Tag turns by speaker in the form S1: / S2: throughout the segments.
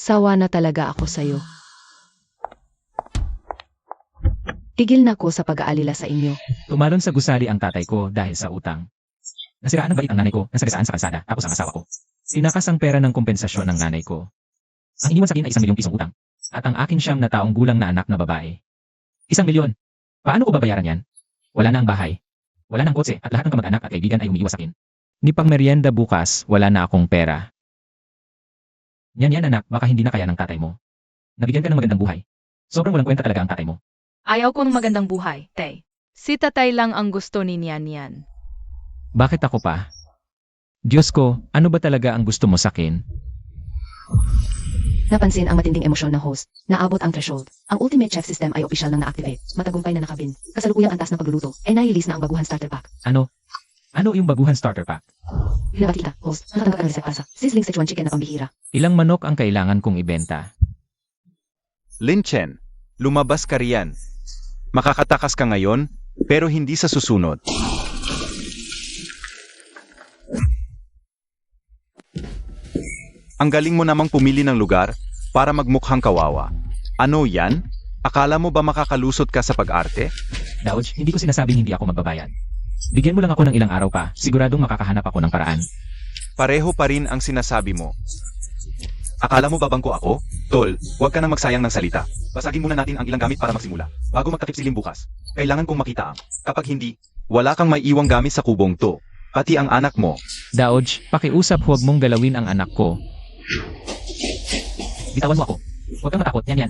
S1: Sawa na talaga ako sa'yo. Tigil na ko sa pag-aalila sa inyo.
S2: Tumalon sa gusali ang tatay ko dahil sa utang. Nasiraan ng bait ang nanay ko, nasagasaan sa kalsada, tapos ang asawa ko. Tinakas ang pera ng kompensasyon ng nanay ko. Ang iniwan sa akin ay 1 milyong pisong utang. At ang akin 9 na taong gulang na anak na babae. 1 milyon. Paano ko babayaran yan? Wala na ang bahay. Wala nang kotse at lahat ng kamag-anak at kaibigan ay umiiwas sa akin. Ni pang merienda bukas, wala na akong pera. Yan anak, baka hindi na kaya ng tatay mo. Nabigyan ka ng magandang buhay. Sobrang walang kwenta talaga ang tatay mo.
S3: Ayaw ko ng magandang buhay, Tay. Si tatay lang ang gusto ni Nian.
S2: Bakit ako pa? Diyos ko, ano ba talaga ang gusto mo sa akin?
S1: Napansin ang matinding emosyon ng host. Naabot ang threshold. Ang Ultimate Chef System ay opisyal nang na-activate. Matagumpay na nakabin. Kasalukuyang antas ng pagluluto. Ay nai-release na ang baguhan starter pack.
S2: Ano? Ano yung baguhan starter pack?
S1: Pinakita, host. Nakatanggap ka ng resep para sa sizzling Sichuan chicken na pambihira.
S2: Ilang manok ang kailangan kong ibenta?
S4: Lin Chen, lumabas ka riyan. Makakatakas ka ngayon, pero hindi sa susunod. Ang galing mo namang pumili ng lugar para magmukhang kawawa. Ano yan? Akala mo ba makakalusot ka sa pag-arte?
S2: Dauj, hindi ko sinasabing hindi ako magbabayad. Bigyan mo lang ako ng ilang araw pa, siguradong makakahanap ako ng paraan.
S4: Pareho pa rin ang sinasabi mo. Akala mo babangko ako? Tol, huwag ka nang magsayang ng salita. Basagin muna natin ang ilang gamit para magsimula. Bago magtakip silim bukas, kailangan kong makita ang. Kapag hindi, wala kang may iwang gamit sa kubong to. Pati ang anak mo.
S2: Dauj, pakiusap huwag mong galawin ang anak ko. Bitawan mo ako. Huwag kang matakot, yan.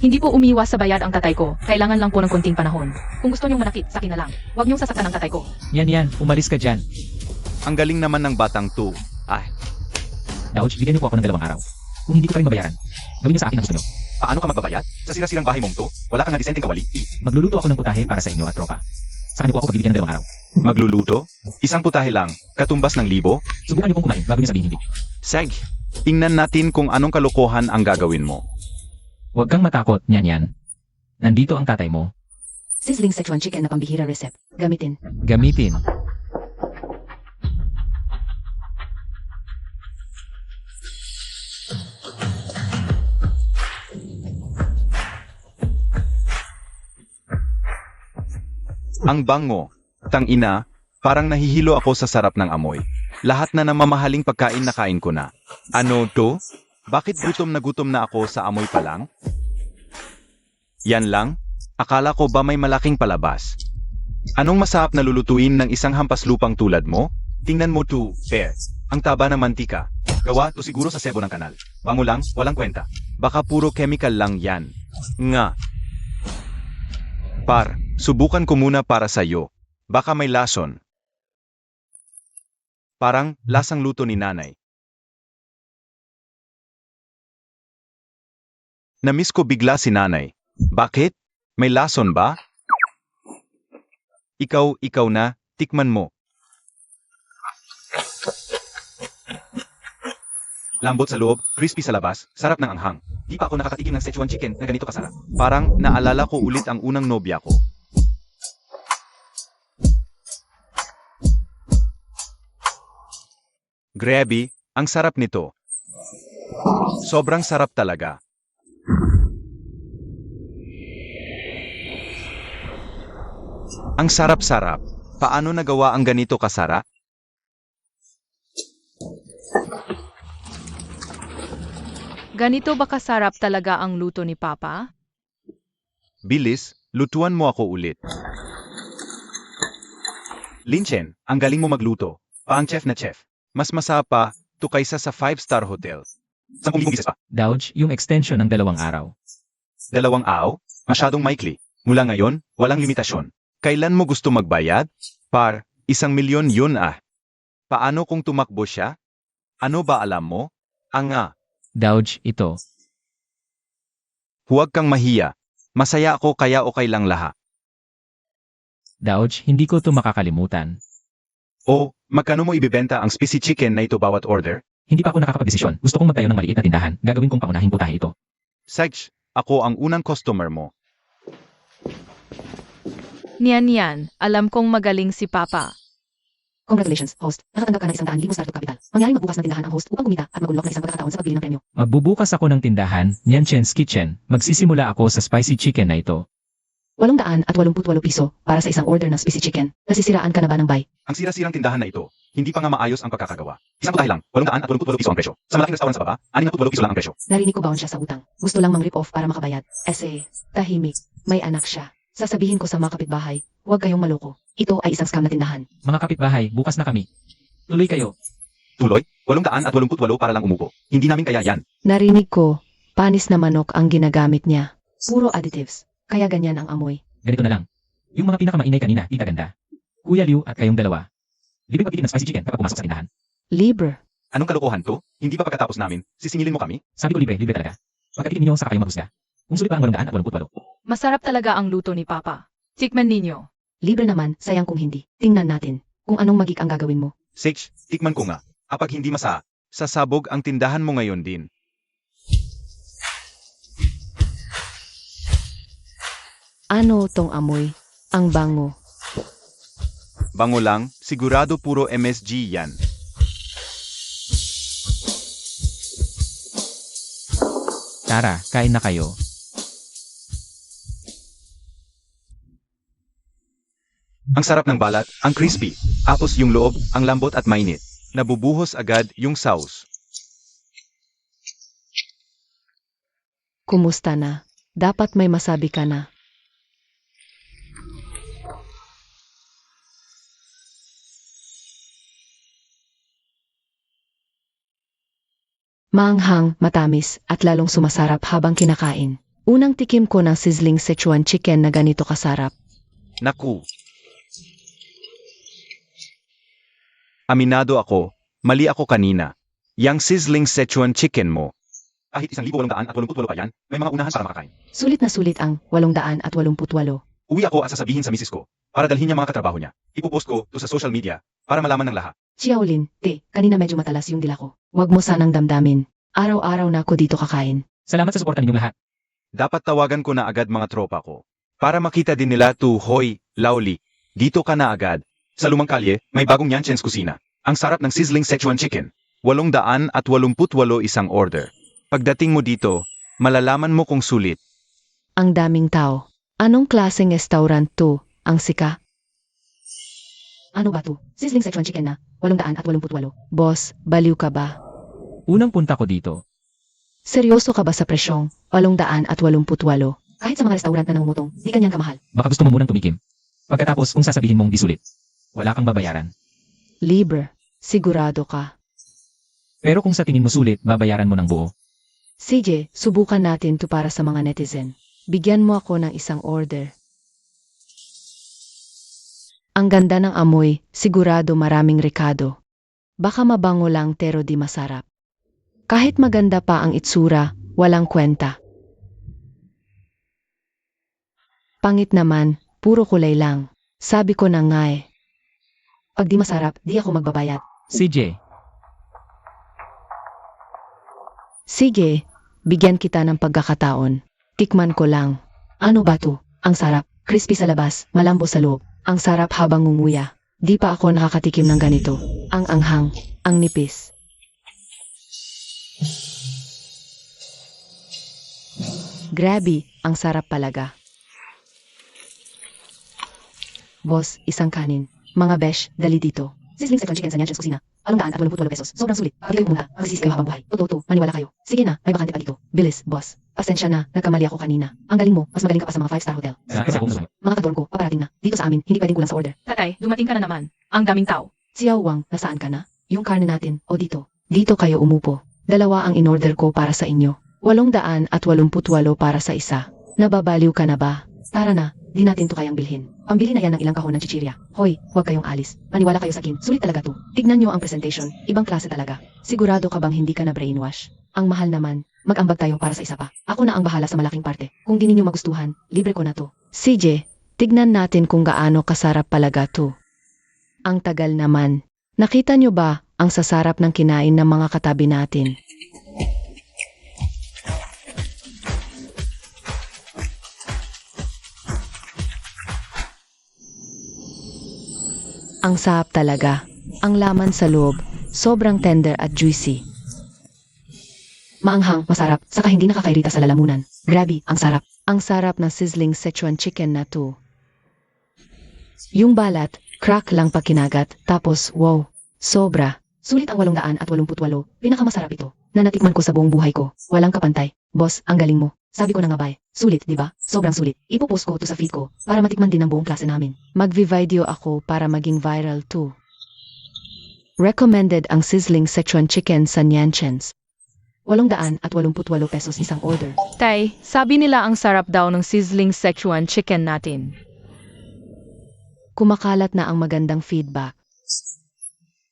S3: Hindi po umiwas sa bayad ang tatay ko. Kailangan lang po ng konting panahon. Kung gusto niyong manakit, sa akin na lang. Huwag niyong sasaktan ang tatay ko.
S2: Yan, umalis ka dyan.
S4: Ang galing naman ng batang to. Ay,
S2: Dauj, bigyan niyo po ako ng 2 araw. Kung hindi ko pa rin mabayaran, gawin niyo sa akin ang gusto niyo.
S4: paano ka magbabayad? Sa sira-sirang bahay mong to, wala kang nga disenteng kawali.
S2: Magluluto ako ng putahe para sa inyo at tropa. Sa kanila po ako pagbibigyan ng 2 araw.
S4: Magluluto? Isang putahe lang, katumbas ng 1,000?
S2: Subukan niyo pong kumain bago niyo sabihin hindi.
S4: Seg, tingnan natin kung anong kalokohan ang gagawin mo.
S2: Huwag kang matakot, yan. Nandito ang tatay mo.
S1: Sizzling Sichuan chicken na pambihira recipe. Gamitin.
S2: Gamitin.
S4: Ang bango, tang-ina, parang nahihilo ako sa sarap ng amoy. Lahat na ng mamahaling pagkain na kain ko na. Ano to? Bakit gutom na ako sa amoy pa lang? Yan lang? Akala ko ba may malaking palabas? Anong masarap na lulutuin ng isang hampas lupang tulad mo? Tingnan mo to, Pear. Ang taba ng mantika. Gawa to siguro sa sebo ng kanal. Bango lang, walang kwenta. Baka puro chemical lang yan. Nga. Par, subukan ko muna para sa'yo. Baka may lason. Parang lasang luto ni nanay. Namiss ko bigla si nanay. Bakit? May lason ba? Ikaw na, tikman mo. Lambot sa loob, crispy sa labas, sarap ng anghang. Di pa ako nakakatikim ng Sichuan chicken na ganito kasarap. Parang naalala ko ulit ang unang nobya ko. Grabe, ang sarap nito. Sobrang sarap talaga. Ang sarap-sarap. Paano nagawa ang ganito kasarap?
S3: Ganito ba kasarap talaga ang luto ni Papa?
S4: Bilis, lutuan mo ako ulit. Lin Chen, ang galing mo magluto. Paang chef na chef. Mas masarap pa, to kaysa sa 5-star hotel. 10,000 pieces pa.
S2: Dauj, yung extension ng 2 araw.
S4: 2 araw? Masyadong maikli. Mula ngayon, walang limitasyon. Kailan mo gusto magbayad? Par, 1 milyon yun ah. Paano kung tumakbo siya? Ano ba alam mo? Anga.
S2: Dauj, ito.
S4: Huwag kang mahiya. Masaya ako kaya okay lang lahat.
S2: Dauj, hindi ko to makakalimutan.
S4: O, magkano mo ibebenta ang spicy chicken na ito bawat order?
S2: Hindi pa ako nakakapagdesisyon. Gusto kong magtayo ng maliit na tindahan. Gagawin kong paunahing putahe ito.
S4: Sej, ako ang unang customer mo.
S3: Nian, alam kong magaling si Papa.
S1: Congratulations, host. Nakatanggap ka ng 100,000 startup capital. Mangyaring magbukas ng tindahan ang host upang kumita at mag-unlock ng isang pagkakataon sa pagbili ng premyo.
S2: Magbubukas ako ng tindahan, Nyan Chen's Kitchen. Magsisimula ako sa spicy chicken na ito.
S1: 888 piso para sa isang order ng spicy chicken. Nasisiraan ka na ba ng buy?
S4: Ang sira-sirang tindahan na ito, hindi pa nga maayos ang pagkakagawa. Isang putahe lang, 888 piso ang presyo. Sa malaking restaurant sa baba, 68 piso lang ang presyo.
S1: Narinig ko baon siya sa utang. Gusto lang mang rip off para makabayad. Tahimik. May anak siya. Sasabihin ko sa mga kapitbahay, huwag kayong maloko. Ito ay isang scam na tindahan.
S2: Mga kapitbahay, bukas na kami. Tuloy kayo.
S4: Tuloy, 888 para lang umupo. Hindi namin kaya yan.
S1: Narinig ko, panis na manok ang ginagamit niya. Puro additives. Kaya ganyan ang amoy.
S2: Ganito na lang. Yung mga pinakamainay kanina, di ganda. Kuya Liu at kayong dalawa. Libre pagbili ng spicy chicken kapag pumasok sa tindahan.
S1: Libre.
S4: Anong kalokohan to? Hindi pa pagkatapos namin, sisingilin mo kami?
S2: Sabi ko libre, libre talaga. Pagkatikin ninyo, saka kayong maghusga. Kung sulit pa ang 888.
S3: Masarap talaga ang luto ni Papa. Tikman ninyo.
S1: Libre naman, sayang kung hindi. Tingnan natin kung anong magik ang gagawin mo.
S4: Sage, tikman ko nga. Kapag hindi sasabog ang tindahan mo ngayon din.
S1: Ano tong amoy? Ang bango.
S4: Bango lang, sigurado puro MSG yan.
S2: Tara, kain na kayo.
S4: Ang sarap ng balat, ang crispy. Tapos yung loob, ang lambot at mainit. Nabubuhos agad yung sauce.
S1: Kumusta na? Dapat may masabi ka na. Maanghang, matamis, at lalong sumasarap habang kinakain. Unang tikim ko ng sizzling Sichuan chicken na ganito kasarap.
S4: Naku. Aminado ako, mali ako kanina. Yang sizzling Sichuan chicken mo. Kahit 1,888 pa yan, may mga unahan para makakain.
S1: Sulit na sulit ang 888.
S4: Uwi ako at sasabihin sa misis ko, para dalhin niya mga katrabaho niya. Ipopost ko to sa social media, para malaman ng lahat.
S1: Xiaolin, kanina medyo matalas yung dila ko. Huwag mo sanang damdamin. Araw-araw na ako dito kakain.
S2: Salamat sa suporta ninyong lahat.
S4: Dapat tawagan ko na agad mga tropa ko. Para makita din nila to Hoy, Laoli. Dito ka na agad. Sa lumang kalye, may bagong Yan Chen's Kusina. Ang sarap ng sizzling Sichuan chicken. 888 isang order. Pagdating mo dito, malalaman mo kung sulit.
S1: Ang daming tao. Anong klaseng restaurant to? Ang sika? Ano ba to? Sizzling Sichuan chicken na 888. Boss, baliw ka ba?
S2: Unang punta ko dito.
S1: Seryoso ka ba sa presyong 888? Kahit sa mga restaurant na nangungutong, di ganyan kamahal.
S2: Baka gusto mo munang tumikim. Pagkatapos kung sasabihin mong di sulit, wala kang babayaran.
S1: Libre. Sigurado ka.
S2: Pero kung sa tingin mo sulit, babayaran mo ng buo.
S1: CJ, subukan natin to para sa mga netizen. Bigyan mo ako ng isang order. Ang ganda ng amoy, sigurado maraming rekado. Baka mabango lang pero di masarap. Kahit maganda pa ang itsura, walang kwenta. Pangit naman, puro kulay lang. Sabi ko na nga eh. Pag di masarap, di ako magbabayad.
S2: CJ,
S1: Sige, bigyan kita ng pagkakataon. Tikman ko lang. Ano ba to? Ang sarap. Crispy sa labas, malambo sa loob. Ang sarap habang ngunguya. Di pa ako nakakatikim ng ganito. Ang anghang, ang nipis. Grabe, ang sarap palaga. Boss, isang kanin. Mga besh, dali dito. Sizzling Sichuan chicken sa Yan Chen's Kusina. 888 pesos. Sobrang sulit. Pati kayo muna. Magsisisi kayo habang buhay. Totoo, maniwala kayo. Sige na, may bakante pa dito. Bilis, boss. Pasensya na, nagkamali ako kanina. Ang galing mo, mas magaling ka pa sa mga 5-star hotel. Mga kadorm ko, paparating na. Dito sa amin, hindi pwedeng kulang sa order.
S3: Tatay, dumating ka na naman. Ang daming tao.
S1: Xiao Wang, nasaan ka na? Yung karne natin, o dito. Dito kayo umupo. Dalawa ang in-order ko para sa inyo. 888 para sa isa. Nababaliw ka na ba? Tara na, di natin to kayang bilhin. Pambili na yan ng ilang kahon ng chichirya. Hoy, huwag kayong alis. Maniwala kayo sa akin, sulit talaga to. Tignan nyo ang presentation, ibang klase talaga. Sigurado ka bang hindi ka na brainwash? Ang mahal naman, mag-ambag tayo para sa isa pa. Ako na ang bahala sa malaking parte. Kung di ninyo magustuhan, libre ko na to. CJ, tignan natin kung gaano kasarap palaga to. Ang tagal naman. Nakita nyo ba ang sasarap ng kinain ng mga katabi natin? Ang sarap talaga. Ang laman sa loob, sobrang tender at juicy.
S3: Maanghang, masarap, saka hindi nakakairita sa lalamunan. Grabe, ang sarap.
S1: Ang sarap na sizzling Sichuan chicken na to. Yung balat, crack lang pag kinagat, tapos wow, sobra.
S3: Sulit ang 888. Pinakamasarap ito. Na natikman ko sa buong buhay ko. Walang kapantay. Boss, ang galing mo. Sabi ko na nga ba eh. Sulit, di ba? Sobrang sulit. Ipopost ko to sa feed ko para matikman din ng buong klase namin.
S1: Magvi-video ako para maging viral too. Recommended ang sizzling Sichuan chicken sa Nyanchens.
S3: 888 pesos isang order.
S5: Tay, sabi nila ang sarap daw ng sizzling Sichuan chicken natin.
S1: Kumakalat na ang magandang feedback.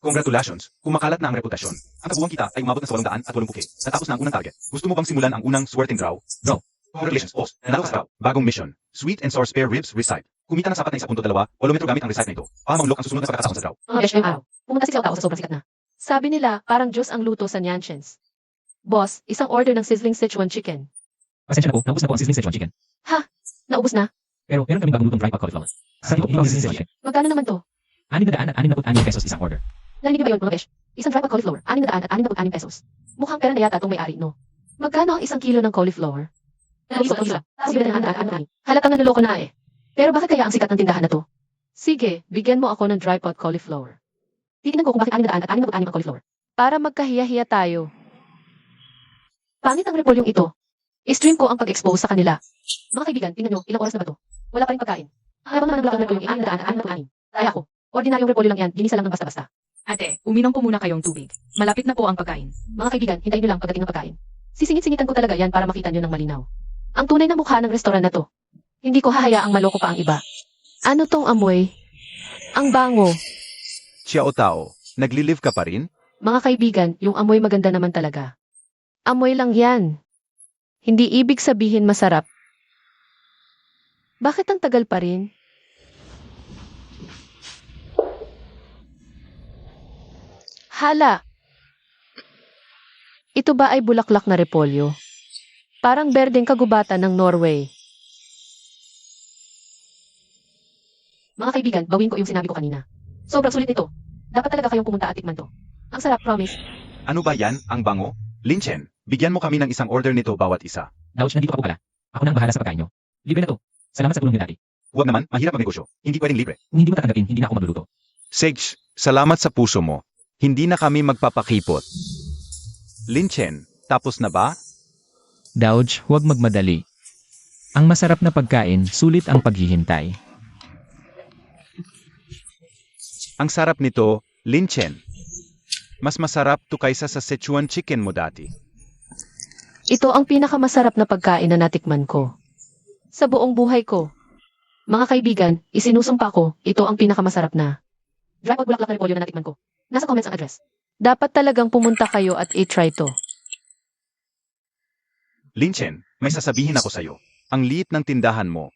S4: Congratulations, kumakalat na ang reputasyon. Ang kabuuang kita ay umabot na sa 880K. Natapos na ang unang target. Gusto mo bang simulan ang unang swerting draw? Draw. Congratulations, boss. Nanalo ka sa draw. Bagong mission. Sweet and sour spare ribs recite. Kumita ng sapat na 1.2 volumetro gamit ang recite na ito. Pamanglok ang susunod na pagkakataon sa draw.
S3: Mga besh ngayong araw. Pumunta si tao sa sobrang sikat na. Sabi nila, parang Diyos ang luto sa Nyanchens. Boss, isang order ng sizzling Sichuan chicken.
S2: Pasensya na po, naubos na po ang sizzling Sichuan chicken.
S3: Naubos na?
S2: Pero meron kaming bagong lutong dry pot cauliflower. Sa ito, ito ang sizzling Sichuan chicken.
S3: Magkano naman to?
S2: 666 pesos isang order.
S3: Narinig niyo ba yun, mga besh? Isang dry pot cauliflower, 666 pesos. Mukhang pera na yata itong may-ari, no? Magkano ang isang kilo ng cauliflower? Tapos bigyan ng halatang nanloloko na eh. Pero bakit kaya ang sikat ng tindahan na to? Sige, bigyan mo ako ng dry pot cauliflower. Titignan ko kung bakit 666 ang cauliflower.
S5: Para magkahiya-hiya tayo.
S3: Pangit ang repolyong ito. I-stream ko ang pag-expose sa kanila. Mga kaibigan, tingnan nyo, ilang oras na ba to? Wala pa rin pagkain. Habang naman ang repolyong 666. Kaya ko, ordinaryong repolyo lang yan, ginisa lang ng basta-basta.
S5: Ate, uminom po muna kayong tubig. Malapit na po ang pagkain.
S3: Mga kaibigan, hintayin nyo lang pagdating ng pagkain. Sisingit-singitan ko talaga yan para makita nyo ng malinaw. Ang tunay na mukha ng restoran na to. Hindi ko hahayaang maloko pa ang iba.
S5: Ano tong amoy? Ang bango.
S4: Xiao Tao, nagli-live ka pa rin?
S3: Mga kaibigan, yung amoy maganda naman talaga.
S5: Amoy lang yan. Hindi ibig sabihin masarap. Bakit ang tagal pa rin? Hala! Ito ba ay bulaklak na repolyo? Parang berdeng kagubatan ng Norway.
S3: Mga kaibigan, bawin ko yung sinabi ko kanina. Sobrang sulit nito. Dapat talaga kayong pumunta at tikman to. Ang sarap, promise.
S4: Ano ba yan, ang bango? Linchen, bigyan mo kami ng isang order nito bawat isa.
S2: Dauch, nandito ka po pala. Ako na ang bahala sa pagkain nyo. Libre na to. Salamat sa tulong niyo dati.
S4: Huwag naman, mahirap magnegosyo. Hindi pwedeng libre.
S2: Kung hindi mo tatanggapin, hindi na ako magluluto.
S4: Sage, salamat sa puso mo. Hindi na kami magpapakipot. Linchen, tapos na ba?
S2: Dauch, huwag magmadali. Ang masarap na pagkain, sulit ang paghihintay.
S4: Ang sarap nito, Linchen. Mas masarap to kaysa sa Sichuan chicken mo dati.
S3: Ito ang pinakamasarap na pagkain na natikman ko. Sa buong buhay ko. Mga kaibigan, isinusumpa ko, ito ang pinakamasarap na. Dry pot bulaklak na repolyo na natikman ko. Nasa comments ang address.
S5: Dapat talagang pumunta kayo at i-try to.
S4: Linchen, may sasabihin ako sa'yo. Ang liit ng tindahan mo.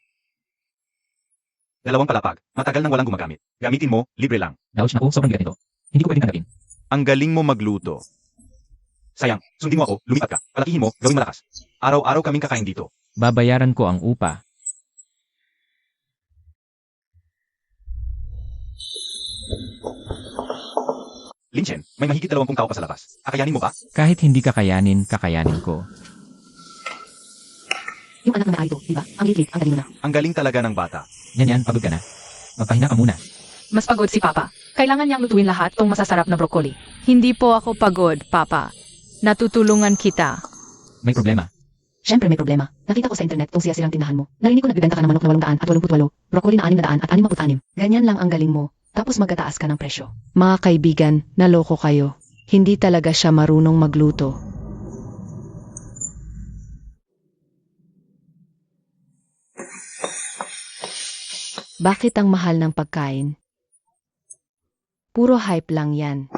S4: 2 palapag, matagal nang walang gumagamit. Gamitin mo, libre lang.
S2: Dauch, naku, sobrang bigat nito. Hindi ko pwedeng tanggapin.
S4: Ang galing mo magluto. Sayang, sundin mo ako, lumipat ka. Palakihin mo, gawing malakas. Araw-araw kaming kakain dito.
S2: Babayaran ko ang upa.
S4: Linchen, may mahigit 20 tao pa sa labas. Kakayanin mo ba?
S2: Kahit hindi kakayanin, kakayanin ko.
S3: Yung anak na may-ari to, di ba? Ang liit, ang galing mo na.
S4: Ang galing talaga ng bata.
S2: Yan, pagod ka na. Magpahinga ka muna.
S5: Mas pagod si Papa. Kailangan niyang lutuin lahat tong masasarap na broccoli. Hindi po ako pagod, Papa. Natutulungan kita.
S2: May problema.
S3: Siyempre may problema. Nakita ko sa internet tong siya silang tindahan mo. Narinig ko nagbibenta ka ng manok na 888, broccoli na 666.
S1: Ganyan lang ang galing mo, tapos magtataas ka ng presyo. Mga kaibigan, naloko kayo. Hindi talaga siya marunong magluto. Bakit ang mahal ng pagkain? Puro hype lang yan.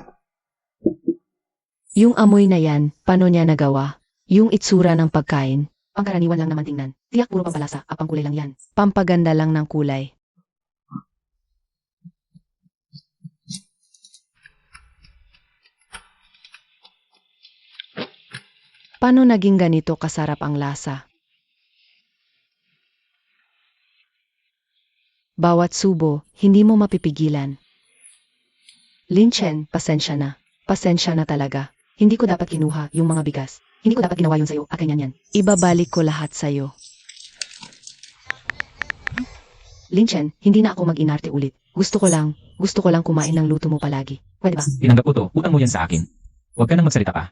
S1: Yung amoy na yan, paano niya nagawa? Yung itsura ng pagkain,
S3: Pangkaraniwan lang naman tingnan. Tiyak puro pampalasa, apang kulay lang yan.
S1: pampaganda lang ng kulay. Paano naging ganito kasarap ang lasa? Bawat subo, hindi mo mapipigilan. Lin Chen, pasensya na. Pasensya na talaga. Hindi ko dapat kinuha yung mga bigas. Hindi ko dapat ginawa yun sa'yo at ganyan yan. Ibabalik ko lahat sa'yo. Lin Chen, hindi na ako mag-inarte ulit. Gusto ko lang kumain ng luto mo palagi. Pwede ba?
S2: Tinanggap ko to, utang mo yan sa akin. Huwag ka nang magsalita pa.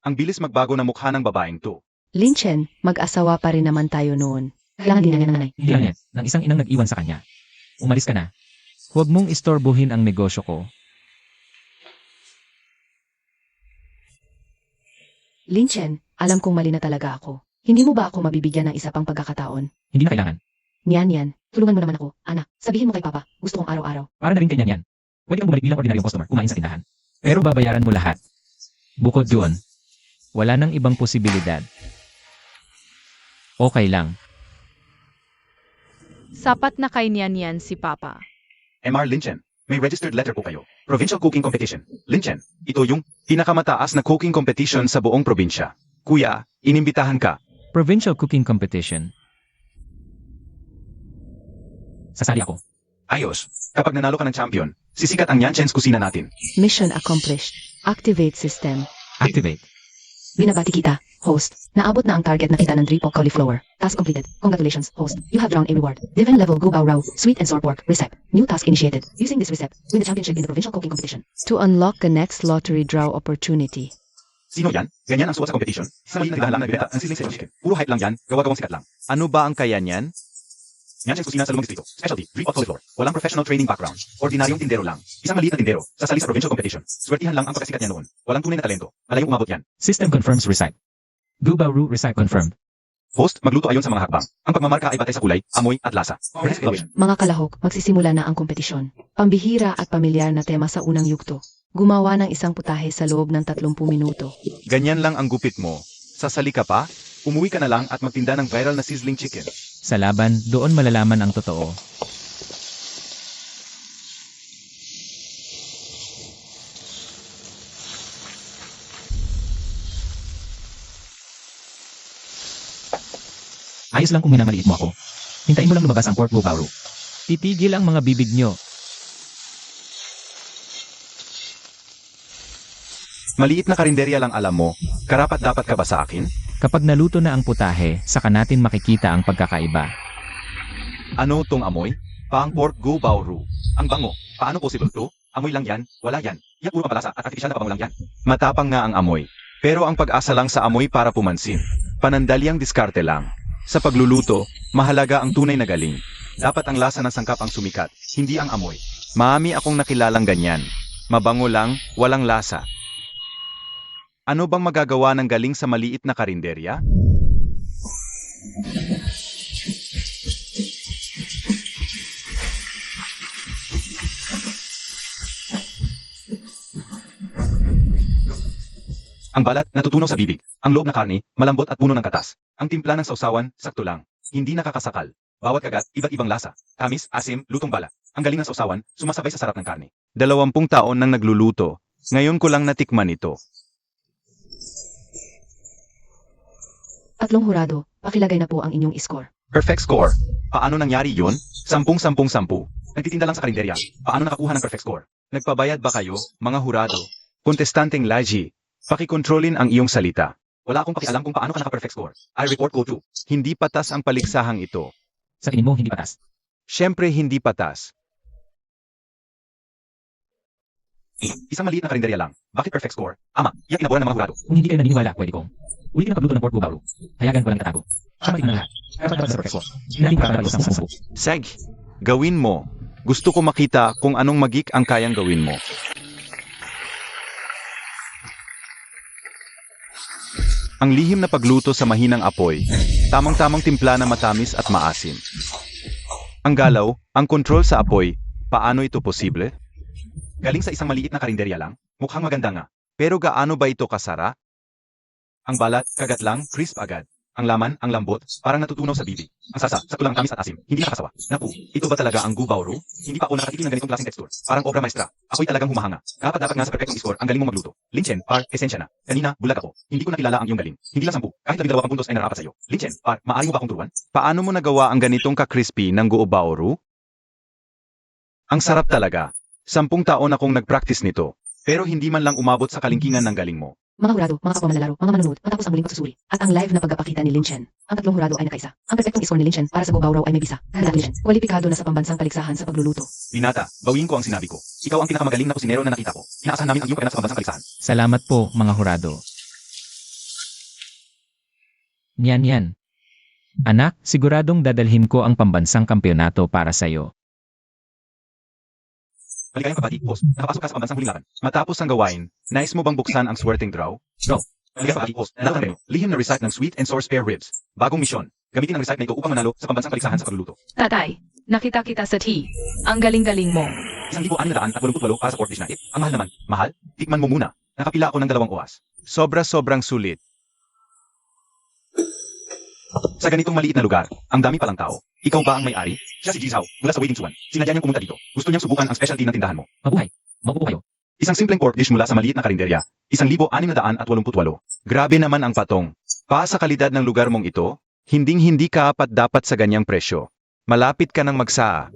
S4: Ang bilis magbago ng mukha ng babaeng to.
S1: Lin Chen, mag-asawa pa rin naman tayo noon. Kailangan din niya ng nanay.
S2: Hindi lang yan, ng isang inang nag-iwan sa kanya. Umalis ka na. Huwag mong istorbohin ang negosyo ko.
S1: Lin Chen, alam kong mali na talaga ako. Hindi mo ba ako mabibigyan ng isa pang pagkakataon?
S2: Hindi na kailangan.
S1: Niyan, tulungan mo naman ako. Anak, sabihin mo kay Papa, gusto kong araw-araw.
S2: Para na rin kanya yan. Pwede kang bumalik bilang ordinaryong customer, kumain sa tindahan. Pero babayaran mo lahat. Bukod doon, wala nang ibang posibilidad. Okay lang.
S5: Sapat na kay Nian si Papa.
S4: MR Lin Chen, may registered letter po kayo. Provincial Cooking Competition. Lin Chen, ito yung pinakamataas na cooking competition sa buong probinsya. Kuya, inimbitahan ka.
S2: Provincial Cooking Competition. Sasali ako.
S4: Ayos. Kapag nanalo ka ng champion, sisikat ang Yan Chen's kusina natin.
S1: Mission accomplished. Activate system.
S2: Activate.
S1: Binabati kita, host. Naabot na ang target na kita ng 3 po cauliflower. Task completed. Congratulations, host. You have drawn a reward. Divine level Gu Bao Rao, sweet and sour pork, recipe. New task initiated. Using this recipe, win the championship in the provincial cooking competition. To unlock the next lottery draw opportunity.
S4: Sino yan? Ganyan ang suot sa competition. Sa maliit na tindahan lang nagbenta ang sizzling chicken. Puro hype lang yan, gawa-gawang sikat lang. Ano ba ang kaya niyan? Yan Chen's kusina sa lumang distrito. Specialty, 3 pot cauliflower. Walang professional training background. Ordinaryong tindero lang. Isang maliit na tindero. Sasali sa provincial competition. Swertihan lang ang pagkasikat niya noon. Walang tunay na talento. Malayong umabot yan.
S2: System confirms recipe. Gubaru recipe confirmed.
S4: Host, magluto ayon sa mga hakbang. Ang pagmamarka ay batay sa kulay, amoy, at lasa. Comprehensive.
S1: Mga kalahok, magsisimula na ang kompetisyon. Pambihira at pamilyar na tema sa unang yugto. Gumawa ng isang putahe sa loob ng 30 minuto.
S4: Ganyan lang ang gupit mo. Sasali ka pa? Umuwi ka na lang at magtinda ng viral na sizzling chicken.
S2: Sa laban, doon malalaman ang totoo. Ayos lang kung minamaliit mo ako. Hintayin mo lang lumabas ang pork gubaru. Titigil ang mga bibig nyo.
S4: Maliit na karinderya lang alam mo. Karapat dapat ka ba sa akin?
S2: Kapag naluto na ang putahe, saka natin makikita ang pagkakaiba.
S4: Ano tong amoy? Pang pork gu bao ru. Ang bango. Paano possible to? Amoy lang yan? Wala yan. Yak puro pampalasa at artificial na pabango lang yan. Matapang nga ang amoy. Pero ang pag-asa lang sa amoy para pumansin. Panandalyang diskarte lang. Sa pagluluto, mahalaga ang tunay na galing. Dapat ang lasa ng sangkap ang sumikat, hindi ang amoy. Maami akong nakilalang ganyan. Mabango lang, walang lasa. Ano bang magagawa ng galing sa maliit na karinderya? Ang balat, natutunaw sa bibig. Ang loob na karne, malambot at puno ng katas. Ang timpla ng sausawan, sakto lang. Hindi nakakasakal. Bawat kagat, iba't ibang lasa. Tamis, asim, lutong balat. Ang galing ng sausawan, sumasabay sa sarap ng karne. 20 taon nang nagluluto. Ngayon ko lang natikman ito.
S1: 3 hurado, pakilagay na po ang inyong score.
S4: Perfect score. Paano nangyari yun? 10-10-10. Nagtitinda lang sa karinderya. Paano nakakuha ng perfect score? Nagpabayad ba kayo, mga hurado? Kontestanteng Laji, pakikontrolin ang iyong salita. Wala akong pakialam kung paano ka naka-perfect score. I report go to. Hindi patas ang paliksahang ito.
S2: Sa tingin mo, hindi patas.
S4: Siyempre hindi patas. Isang maliit na karinderya lang. Bakit perfect score? Ama, iyak inaburan ng mga hurado.
S2: Kung hindi kayo naniniwala, pwede kong. Ulitin ang pagluto ng pork gubaru. Hayagan ko lang itatago. Siya matignan lahat. Dapat sa perfect score. Hinahin para sa isang sampu.
S4: Seg, gawin mo. Gusto ko makita kung anong magik ang kayang gawin mo. Ang lihim na pagluto sa mahinang apoy, tamang-tamang timpla na matamis at maasim. Ang galaw, ang kontrol sa apoy, paano ito posible? Galing sa isang maliit na karinderya lang, mukhang maganda nga. Pero gaano ba ito kasara? Ang balat, kagat lang, crisp agad. Ang laman, ang lambot, parang natutunaw sa bibig. Ang sasa, sakto lang tamis at asim, hindi nakakasawa. Naku, ito ba talaga ang gu bao ru? Hindi pa ako nakatikim ng ganitong klaseng texture. Parang obra maestra. Ako'y talagang humahanga. Dapat nga sa perfectong score, ang galing mong magluto. Lin Chen, par, esensya na. Kanina, bulag ako. Hindi ko nakilala ang iyong galing. Hindi lang 10, kahit 12 puntos ay naraapat sa iyo. Lin Chen, par, maaari mo ba akong turuan? Paano mo nagawa ang ganitong ka-crispy ng gu bao ru? Ang sarap talaga. 10 taon akong nag-practice nito. Pero hindi man lang umabot sa kalingkingan ng galing mo.
S1: Mga hurado, mga kapwa manlalaro, mga manonood, matapos ang muling pagsusuri, at ang live na pagkapakita ni Lin Chen. Ang tatlong hurado ay nakaisa. Ang perfectong score ni Lin Chen para sa Go Bao Raw ay may bisa. Dahil Lin Chen, kwalipikado na sa pambansang paligsahan sa pagluluto.
S4: Binata, bawiin ko ang sinabi ko. Ikaw ang pinakamagaling na kusinero na nakita ko. Inaasahan namin ang iyong kaganap sa pambansang paligsahan.
S2: Salamat po, mga hurado. Yan. Anak, siguradong dadalhin ko ang pambansang kampyonato para sa'yo.
S4: Maligayang kabati, boss. Nakapasok ka sa pambansang huling laban. Matapos ang gawain, nais mo bang buksan ang swerteng draw?
S2: Draw.
S4: Maligayang kabati, boss. Nanalo ng lihim na recite ng sweet and sour spare ribs. Bagong misyon. Gamitin ang recite na ito upang manalo sa pambansang paligsahan sa pagluluto.
S5: Tatay, nakita kita sa tea. Ang galing-galing mo.
S4: 1,688 para sa pork dish na. Ang mahal naman. Mahal? Tikman mo muna. Nakapila ako ng 2 oras. Sobra-sobrang sulit. Sa ganitong maliit na lugar, ang dami palang tao. Ikaw ba ang may-ari? Siya si Ji Zhao, mula sa Waiting Suan. Sinadya niyang pumunta dito. Gusto niyang subukan ang specialty ng tindahan mo.
S2: Mabuhay. Maupo kayo.
S4: Isang simpleng pork dish mula sa maliit na karinderya. 1,688. Grabe naman ang patong. Pa sa kalidad ng lugar mong ito, hinding-hindi ka dapat sa ganyang presyo. Malapit ka nang magsaa.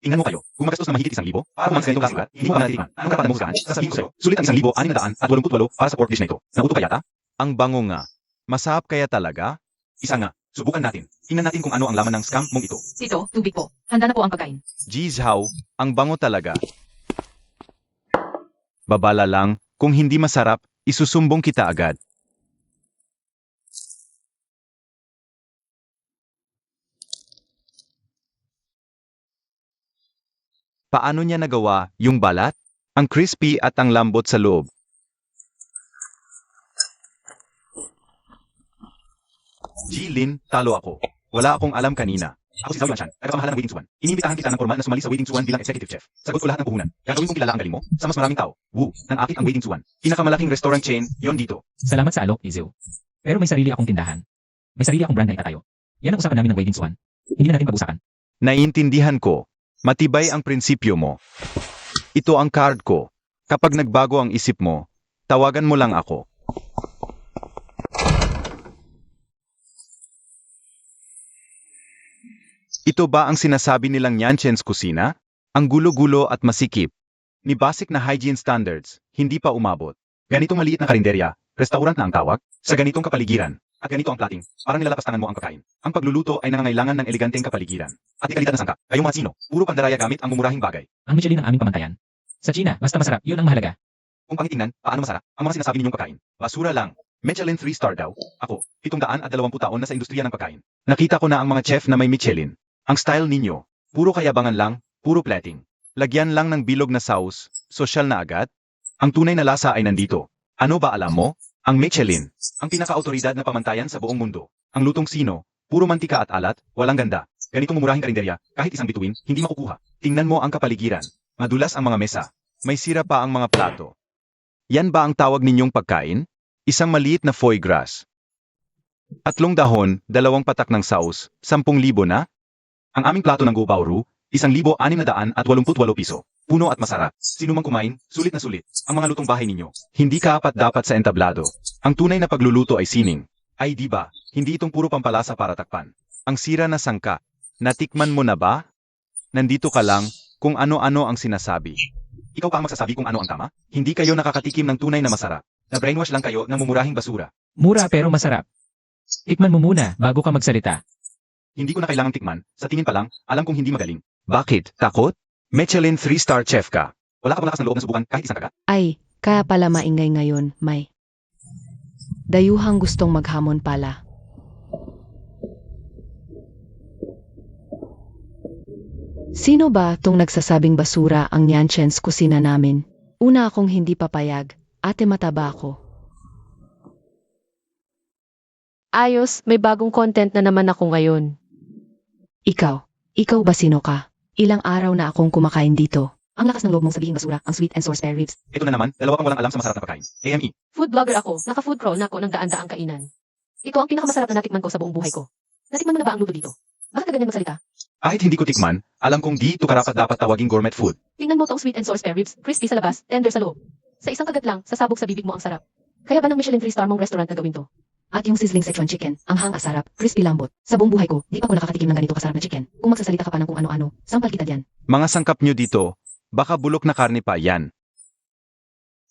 S4: Tingnan mo kayo, kung magastos na mahigit 1,000 para kumain sa ganitong klaseng lugar, hindi mo pa natitikman. Anong karapat mo husgahan? Sasabihin ko sa'yo, sulit ang 1,688 para sa pork dish na ito. Nauto ka yata? Ang bango nga. Masarap kaya talaga? Isa nga, subukan natin. Tingnan natin kung ano ang laman ng scam mong ito.
S5: Tito, tubig po. Handa na po ang pagkain.
S4: Ji Zhao, ang bango talaga. Babala lang, kung hindi masarap, isusumbong kita agad. Paano niya nagawa yung balat? Ang crispy at ang lambot sa loob. Jilin, talo ako. Wala akong alam kanina. Ako si Zhao Yuanshan, nagkakamahalan ng Waiting Suan. Inimbitahan kita ng formal na sumali sa Waiting Suan bilang executive chef. Sagot ko lahat ng puhunan. Gagawin kong kilala ang galing mo sa mas maraming tao. Woo, nang-akit ang Waiting Suan. Pinakamalaking restaurant chain, yon dito.
S2: Salamat sa alok, Izil. Pero may sarili akong tindahan. May sarili akong brand na itatayo. Yan ang usapan namin ng Waiting Suan. Hindi na natin pag-usapan.
S4: Naiintindihan ko. Matibay ang prinsipyo mo. Ito ang card ko. Kapag nagbago ang isip mo, tawagan mo lang ako. Ito ba ang sinasabi nilang Yanchen's kusina? Ang gulo-gulo at masikip. Ni basic na hygiene standards, hindi pa umabot. Ganitong maliit na karinderya, restaurant na ang tawag, sa ganitong kapaligiran. At ganito ang plating, parang nilalapastangan mo ang pagkain. Ang pagluluto ay nangangailangan ng eleganteng kapaligiran. At ikalidad na sangka, kayong mga sino, puro pandaraya gamit ang mumurahing bagay.
S2: Ang Michelin ang aming pamantayan. Sa China, basta masarap, yun ang mahalaga.
S4: Kung pangitingnan, paano masarap, ang mga sinasabi ninyong pagkain. Basura lang. Michelin 3-star daw. Ako, 720 taon na sa industriya ng pagkain. Nakita ko na ang mga chef na may Michelin. Ang style ninyo, puro kayabangan lang, puro plating. Lagyan lang ng bilog na sauce, sosyal na agad. Ang tunay na lasa ay nandito. Ano ba alam mo? Ang Michelin, ang pinaka-autoridad na pamantayan sa buong mundo. Ang lutong sino, puro mantika at alat, walang ganda. Ganitong mumurahing karinderya, kahit isang bituin, hindi makukuha. Tingnan mo ang kapaligiran. Madulas ang mga mesa. May sira pa ang mga plato. Yan ba ang tawag ninyong pagkain? Isang maliit na foie gras. 3 dahon, 2 patak ng sauce, 10,000 na? Ang aming plato ng Go Bao Ru, 1,688 piso. Puno at masarap. Sino mang kumain, sulit na sulit. Ang mga lutong bahay ninyo. Hindi ka dapat sa entablado. Ang tunay na pagluluto ay sining. Ay di ba, hindi itong puro pampalasa para takpan. Ang sira na sangka. Natikman mo na ba? Nandito ka lang, kung ano-ano ang sinasabi. Ikaw pa ang magsasabi kung ano ang tama? Hindi kayo nakakatikim ng tunay na masarap. Na-brainwash lang kayo ng mumurahing basura.
S2: Mura pero masarap. Tikman mo muna bago ka magsalita.
S4: Hindi ko na kailangang tikman. Sa tingin pa lang, alam kong hindi magaling. Bakit? Takot? Michelin 3-star chef ka. Wala ka bang lakas ng loob na subukan kahit isang kagat?
S1: Ay, kaya pala maingay ngayon, May. Dayuhang gustong maghamon pala. Sino ba tong nagsasabing basura ang Yanchen's kusina namin? Una akong hindi papayag, ate mataba ako.
S3: Ayos, may bagong content na naman ako ngayon.
S1: Ikaw ba sino ka? Ilang araw na akong kumakain dito. Ang lakas ng loob mong sabihin basura, ang sweet and sour spare ribs.
S4: Ito na naman, dalawa pang walang alam sa masarap na pagkain. AME.
S3: Food blogger ako, naka-food crawl na ako ng daan-daang kainan. Ito ang pinakamasarap na natikman ko sa buong buhay ko. Natikman mo na ba ang luto dito? Bakit ka ganyan magsalita?
S4: Kahit hindi ko tikman, alam kong di ito karapat-dapat tawaging gourmet food.
S3: Tingnan mo tong sweet and sour spare ribs, crispy sa labas, tender sa loob. Sa isang kagat lang, sasabog sa bibig mo ang sarap. Kaya ba ng Michelin 3-star mong restaurant na gawin to?
S1: At yung sizzling Sichuan chicken, ang hang asarap, crispy lambot. Sa buong buhay ko, di pa ako nakakatikim ng ganito kasarap na chicken. Kung magsasalita ka pa ng kung ano-ano, sampal kita diyan.
S4: Mga sangkap nyo dito, Baka bulok na karne pa yan.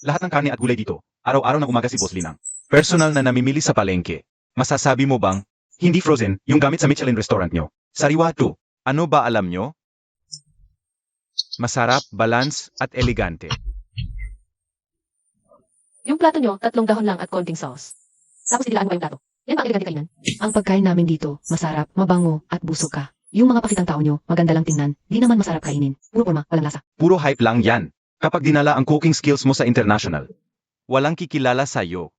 S4: Lahat ng karne at gulay dito, araw-araw ng umaga si Boss Lin ang personal na namimili sa palengke. Masasabi mo bang, hindi frozen, yung gamit sa Michelin restaurant nyo? Sariwa to. Ano ba alam nyo? Masarap, balance, at elegante.
S3: Yung plato nyo, 3 dahon lang at konting sauce. Tapos idilaan mo pa yung plato. Yan pang elegante kainan.
S1: Ang pagkain namin dito, masarap, mabango, at busog ka. Yung mga pakitang tao nyo, maganda lang tingnan, di naman masarap kainin. Puro forma, walang lasa.
S4: Puro hype lang yan. Kapag dinala ang cooking skills mo sa international, walang kikilala sa'yo.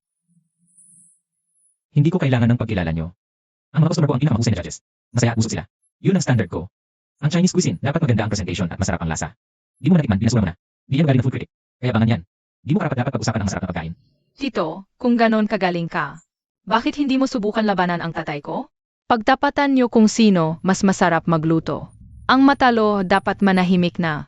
S2: Hindi ko kailangan ng pagkilala nyo. Ang mga customer ko ang pinakamahusay na judges. Masaya at busog sila. Yun ang standard ko. Ang Chinese cuisine, dapat maganda ang presentation at masarap ang lasa. Di mo natikman, binasura mo na. Di yan galing ng food critic. Kaya bangan yan. Di mo dapat pag-usapan ang masarap na pagkain.
S5: Tito, kung ganon kagaling ka, bakit hindi mo subukan labanan ang tatay ko? Pagtapatan niyo kung sino mas masarap magluto. Ang matalo dapat manahimik na.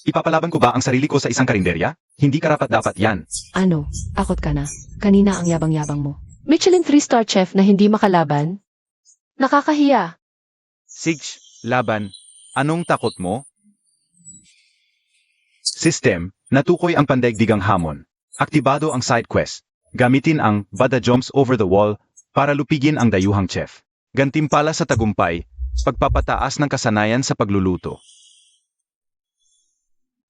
S4: Ipapalaban ko ba ang sarili ko sa isang karinderya? Hindi karapat-dapat yan.
S1: Ano, takot ka na? Kanina ang yabang-yabang mo.
S3: Michelin 3-star chef na hindi makalaban? Nakakahiya.
S4: Sige, laban. Anong takot mo? System, natukoy ang pandaigdigang hamon. Aktibado ang side quest. Gamitin ang Bada Jumps Over the Wall para lupigin ang dayuhang chef. Gantimpala sa tagumpay, pagpapataas ng kasanayan sa pagluluto.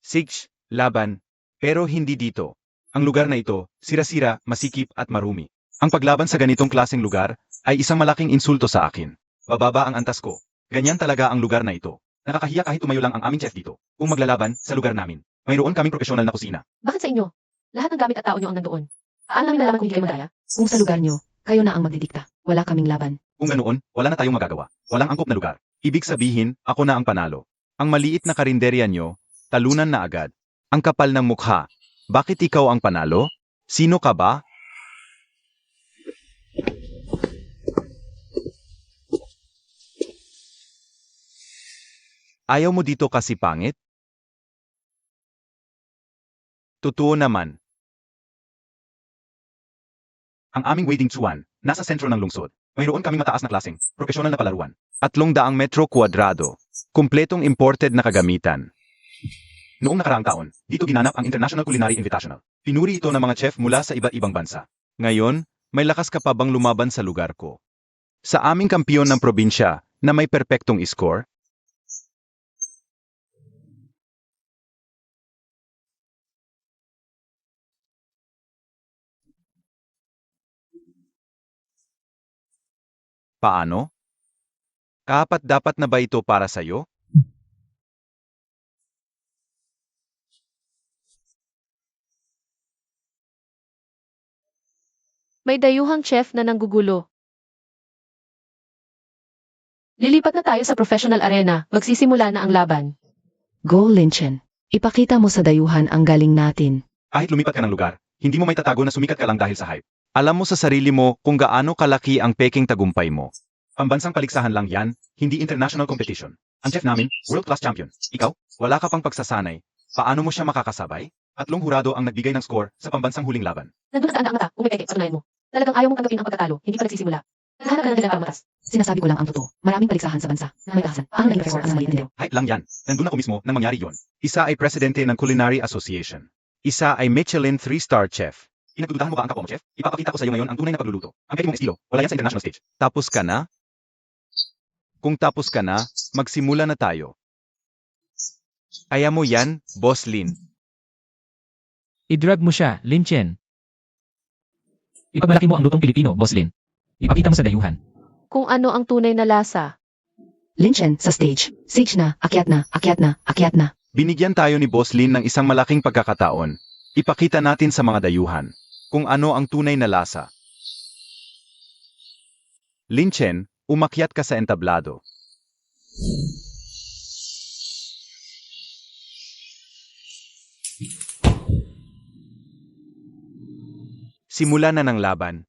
S4: Sige, laban. Pero hindi dito. Ang lugar na ito, sira-sira, masikip at marumi. Ang paglaban sa ganitong klaseng lugar ay isang malaking insulto sa akin. Bababa ang antas ko. Ganyan talaga ang lugar na ito. Nakakahiya kahit tumayo lang ang aming chef dito. Kung maglalaban sa lugar namin, mayroon kaming profesional na kusina.
S3: Bakit sa inyo? Lahat ng gamit at tao nyo ang nandoon. Paano namin nalaman kung hindi kayo madaya?
S1: Kung sa lugar nyo, kayo na ang magdidikta. Wala kaming laban.
S4: Kung ganoon, wala na tayong magagawa. Walang angkop na lugar. Ibig sabihin, ako na ang panalo. Ang maliit na karinderya nyo, talunan na agad. Ang kapal ng mukha. Bakit ikaw ang panalo? Sino ka ba? Ayaw mo dito kasi pangit? Totoo naman. Ang aming wading tsuan, nasa sentro ng lungsod. Mayroon kaming mataas na klaseng, profesional na palaruan. 300 metro kwadrado. Kumpletong imported na kagamitan. Noong nakaraang taon, dito ginanap ang International Culinary Invitational. Pinuri ito ng mga chef mula sa iba't ibang bansa. Ngayon, may lakas ka pa bang lumaban sa lugar ko? Sa aming kampiyon ng probinsya na may perpektong score? Paano? Kapat-dapat na ba ito para sa'yo?
S3: May dayuhang chef na nanggugulo. Lilipat na tayo sa professional arena. Magsisimula na ang laban.
S1: Go, Linchen. Ipakita mo sa dayuhan ang galing natin.
S4: Kahit lumipat ka ng lugar, hindi mo may tatago na sumikat ka lang dahil sa hype. Alam mo sa sarili mo kung gaano kalaki ang peking tagumpay mo. Pambansang paligsahan lang yan, hindi international competition. Ang chef namin, world-class champion. Ikaw, wala ka pang pagsasanay. Paano mo siya makakasabay? 3 hurado ang nagbigay ng score sa pambansang huling laban.
S3: Nandun na ang mata, kung may peke, patunayan mo. Talagang ayaw mong tanggapin ang pagkatalo, hindi pa nagsisimula. Naghahanap ka ng dahilan para matas.
S1: Sinasabi ko lang ang totoo. Maraming paligsahan sa bansa. Na may kahasan. Paano naging record ang maliit na nila?
S4: Hype lang yan. Nandun ako mismo nang mangyari yon. Isa ay presidente ng Culinary Association. Isa ay Michelin 3-star chef. Inagdudahan mo ba ang kapwa mo, chef? Ipapakita ko sa iyo ngayon ang tunay na pagluluto. Ang peke mong estilo, wala yan sa international stage. Tapos ka na? Kung tapos ka na, magsimula na tayo. Kaya mo yan, Boss Lin.
S2: I-drug mo siya, Lin Chen. Ipagmalaki mo ang lutong Pilipino, Boss Lin. Ipakita mo sa dayuhan.
S3: Kung ano ang tunay na lasa.
S1: Linchen, sa stage. Siege na, akyat na, akyat na, akyat na.
S4: Binigyan tayo ni Boss Lin ng isang malaking pagkakataon. Ipakita natin sa mga dayuhan kung ano ang tunay na lasa. Lin Chen, umakyat ka sa entablado. Simula na ng laban.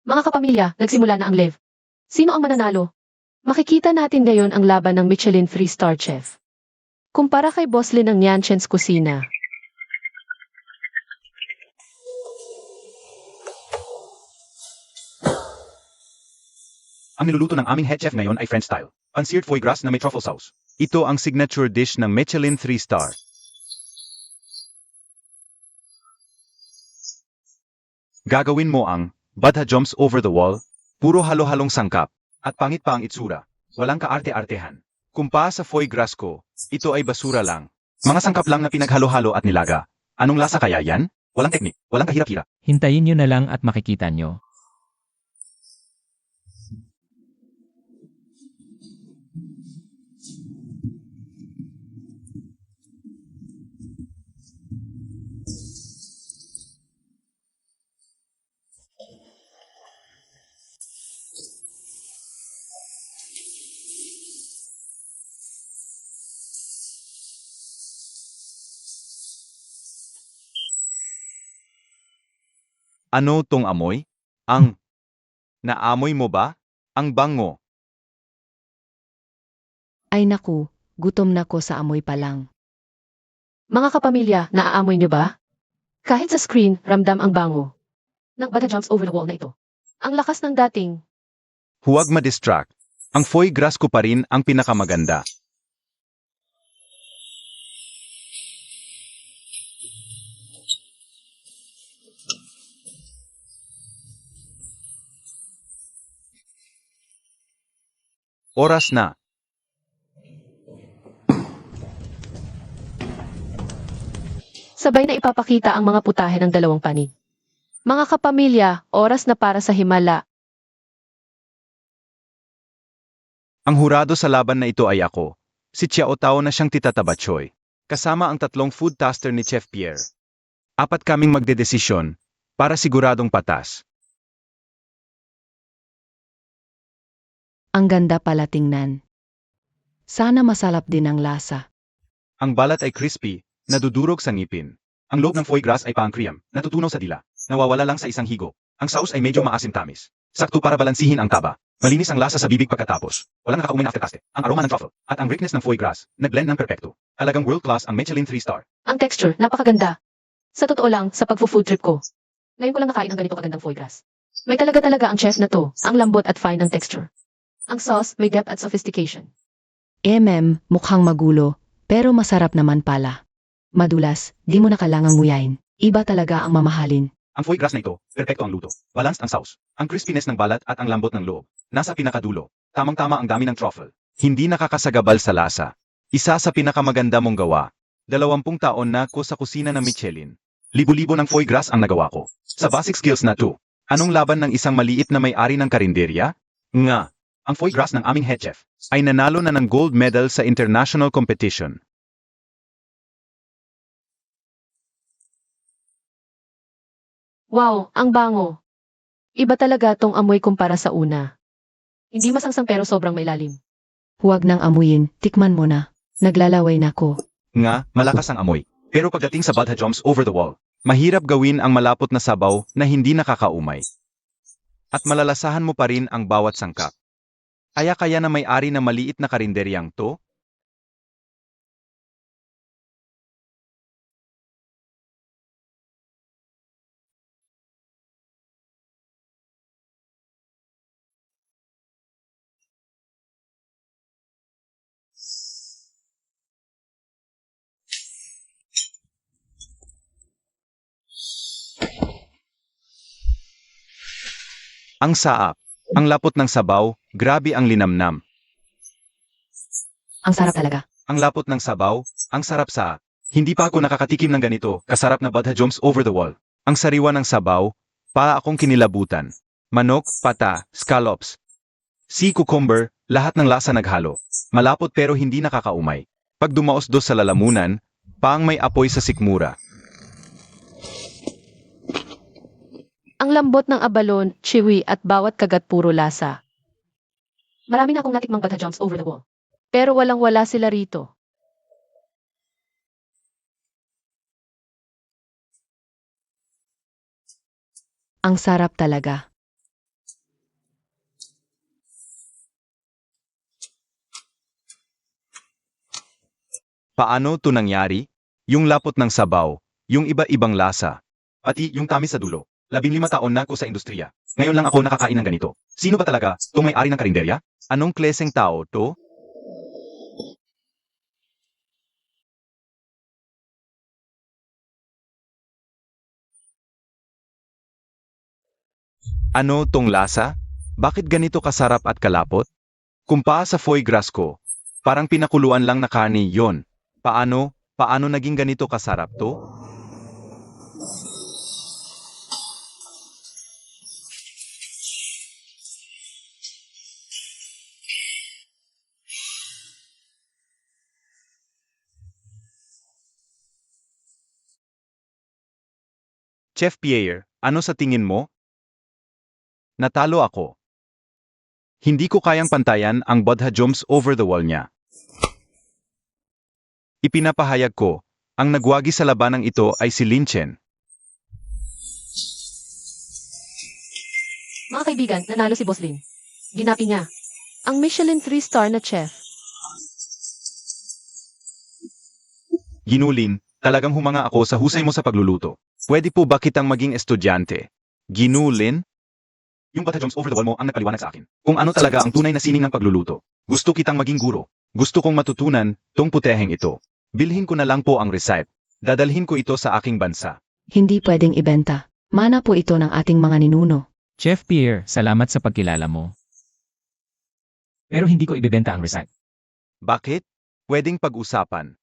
S3: Mga kapamilya, nagsimula na ang live. Sino ang mananalo? Makikita natin ngayon ang laban ng Michelin 3-star chef. Kumpara kay Boss Lin ng Nyanchen's Kusina.
S4: Ang niluluto ng aming head chef ngayon ay French style. Pan-seared foie gras na may truffle sauce. Ito ang signature dish ng Michelin 3-star. Gagawin mo ang Badha Jumps Over the Wall, puro halo-halong sangkap, at pangit pa ang itsura. Walang kaarte-artehan. Kumpara sa foie gras ko, ito ay basura lang. Mga sangkap lang na pinaghalo-halo at nilaga. Anong lasa kaya yan? Walang teknik, walang kahirap-hirap.
S2: Hintayin nyo na lang at makikita nyo.
S4: Ano tong amoy? Ang naamoy mo ba? Ang bango.
S1: Ay naku, gutom na ko sa amoy pa lang.
S3: Mga kapamilya, naaamoy niyo ba? Kahit sa screen, ramdam ang bango ng Badha Jumps Over the Wall na ito. Ang lakas ng dating.
S4: Huwag ma-distract. Ang foie gras ko pa rin ang pinakamaganda. Oras na.
S3: Sabay na ipapakita ang mga putahe ng dalawang panig. Mga kapamilya, oras na para sa himala.
S4: Ang hurado sa laban na ito ay ako. Si Chiao Tao na siyang Tita Tabachoy. Kasama ang 3 food taster ni Chef Pierre. 4 kaming magdedesisyon para siguradong patas.
S1: Ang ganda pala tingnan. Sana masalap din ang lasa.
S4: Ang balat ay crispy, nadudurog sa ngipin. Ang loob ng foie gras ay pancream, natutunaw sa dila. Nawawala lang sa isang higo. Ang sauce ay medyo maasim-tamis. Sakto para balansihin ang taba. Malinis ang lasa sa bibig pagkatapos. Walang nakakaumin na aftertaste. Ang aroma ng truffle at ang richness ng foie gras, nag-blend ng perpekto. Talagang world-class ang Michelin 3-star.
S3: Ang texture, napakaganda. Sa totoo lang, sa pagfo-food trip ko. Ngayon ko lang nakain ng ganito kagandang foie gras. May talaga ang chef na to, ang lambot at fine ng texture. Ang sauce, may depth at sophistication.
S1: Mukhang magulo, pero masarap naman pala. Madulas, di mo na kailangang nguyain. Iba talaga ang mamahalin.
S4: Ang foie gras na ito, perpekto ang luto. Balanced ang sauce. Ang crispiness ng balat at ang lambot ng loob. Nasa pinakadulo. Tamang-tama ang dami ng truffle. Hindi nakakasagabal sa lasa. Isa sa pinakamaganda mong gawa. 20 taon na ko sa kusina ng Michelin. Libo-libo ng foie gras ang nagawa ko. Sa basic skills na to, anong laban ng isang maliit na may-ari ng karinderya? Nga, ang foie gras ng aming head chef ay nanalo na ng gold medal sa international competition.
S3: Wow, ang bango. Iba talaga tong amoy kumpara sa una. Hindi masangsang pero sobrang may lalim.
S1: Huwag nang amuyin, tikman mo na. Naglalaway na ko.
S4: Nga, malakas ang amoy. Pero pagdating sa Badha Jumps Over the Wall, mahirap gawin ang malapot na sabaw na hindi nakakaumay. At malalasahan mo pa rin ang bawat sangkap. Kaya na may-ari na maliit na karinderyang to? Ang saap, ang lapot ng sabaw, grabe ang linamnam.
S3: Ang sarap talaga.
S4: Ang lapot ng sabaw, ang sarap sa. Hindi pa ako nakakatikim ng ganito, kasarap na Badha Jumps Over the Wall. Ang sariwa ng sabaw, pa akong kinilabutan. Manok, pata, scallops, sea cucumber, lahat ng lasa naghalo. Malapot pero hindi nakakaumay. Pag dumaos-dos sa lalamunan, paang may apoy sa sikmura.
S3: Ang lambot ng abalon, chewy at bawat kagat puro lasa. Marami na akong natikmang Badha Jumps Over the Wall. Pero walang-wala sila rito.
S1: Ang sarap talaga.
S4: Paano to nangyari? Yung lapot ng sabaw, yung iba-ibang lasa, pati yung tamis sa dulo. 15 taon na ako sa industriya. Ngayon lang ako nakakain ng ganito. Sino ba talaga itong may-ari ng karinderya? Anong kleseng tao to? Ano tong lasa? Bakit ganito kasarap at kalapot? Kumpara sa foie gras ko, parang pinakuluan lang na karne yon. Paano naging ganito kasarap to? Chef Pierre, ano sa tingin mo? Natalo ako. Hindi ko kayang pantayan ang Bodha Jumps over the wall niya. Ipinapahayag ko, ang nagwagi sa labanang ito ay si Lin Chen.
S3: Mga kaibigan, nanalo si Boss Lin. Ginapi niya. Ang Michelin 3-star na chef.
S4: Ginulin, talagang humanga ako sa husay mo sa pagluluto. Pwede po ba kitang maging estudyante? Ginulin? Yung Bodha Jumps over the wall mo ang nagpaliwanag sa akin. Kung ano talaga ang tunay na sining ng pagluluto. Gusto kitang maging guro. Gusto kong matutunan tong puteheng ito. Bilhin ko na lang po ang recipe. Dadalhin ko ito sa aking bansa.
S1: Hindi pwedeng ibenta. Mana po ito ng ating mga ninuno.
S2: Chef Pierre, salamat sa pagkilala mo. Pero hindi ko ibebenta ang recipe.
S4: Bakit? Pwedeng pag-usapan.